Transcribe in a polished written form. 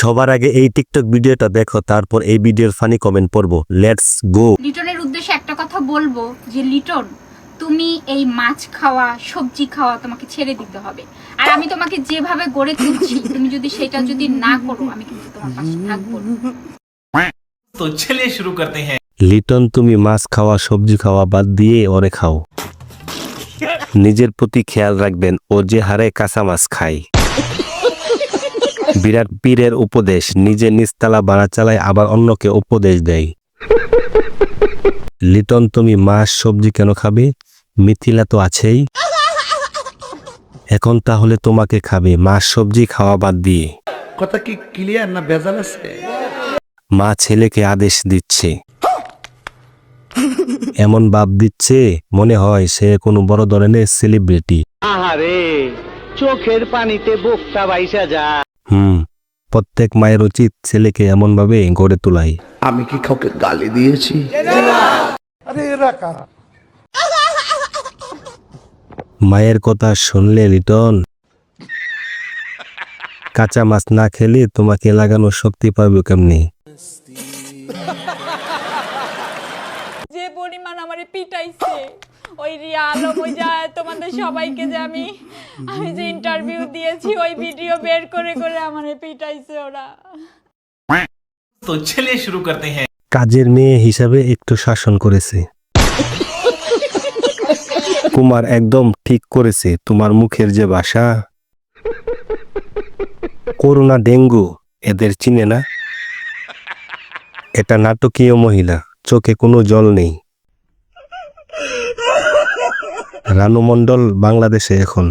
সবার আগে এই টিকটক ভিডিওটা দেখো, তারপর এই ভিডিওর ফানি কমেন্ট পড়বো। Let's go. লিটনের উদ্দেশ্যে একটা কথা বলবো যে লিটন, তুমি এই মাছ খাওয়া সবজি খাওয়া তোমাকে ছেড়ে দিতে হবে। আর আমি তোমাকে যেভাবে গড়ে তুলছি তুমি সেটা যদি না করো আমি কিন্তু তোমার পাশে থাকবো না। तो चलिए शुरू करते हैं। লিটন, তুমি মাছ খাওয়া সবজি খাওয়া বাদ দিয়ে ওরে খাও। নিজের প্রতি খেয়াল রাখবেন, ও যে হারে কাঁচা মাছ খায়। বিরাট পীরের উপদেশ, নিজে নিচতলা বাড়া চালায় আবার অন্যকে উপদেশ দেয়। লিটন, তুমি মাছ সবজি কেন খাবে? মিথিলা তো আছেই। এখন তাহলে তোমাকে খাবে মাছ সবজি খাওয়া বাদ দিয়ে। কথা কি ক্লিয়ার না ভেজাল আছে? মা ছেলেকে আদেশ দিচ্ছে, এমন ভাব দিচ্ছে মনে হয় সে কোনো বড় ধরনের সেলিব্রিটি। আহারে চোখের পানিতে বোকটা বাইসা যা। প্রত্যেক মায়ের উচিত ছেলেকে এমন ভাবে গড়ে তোলাই। আমি কি কাউকে গালি দিয়েছি? মায়ের কথা শুনলে লিটন, কাঁচা মাছ না খেলে তোমাকে লাগানোর শক্তি পাবে কেমনি? যে পরিমাণ আমারে পিটাইছে ওই রিয়া আলম, ওই যা তোমাদের সবাইকে যে আমি যে ইন্টারভিউ দিয়েছি ওই ভিডিও বের করে করে আমারে পিটাইছে ওরা। तो चलिए शुरू करते हैं। কাজের মেয়ে হিসাবে একটু শাসন করেছে। কুমার একদম ঠিক করেছে, তোমার মুখের যে ভাষা। করোনা ডেঙ্গু এদের চিনে না। এটা নাটকীয় মহিলা, চোখে কোনো জল নেই। রানু মণ্ডল বাংলাদেশে এখন।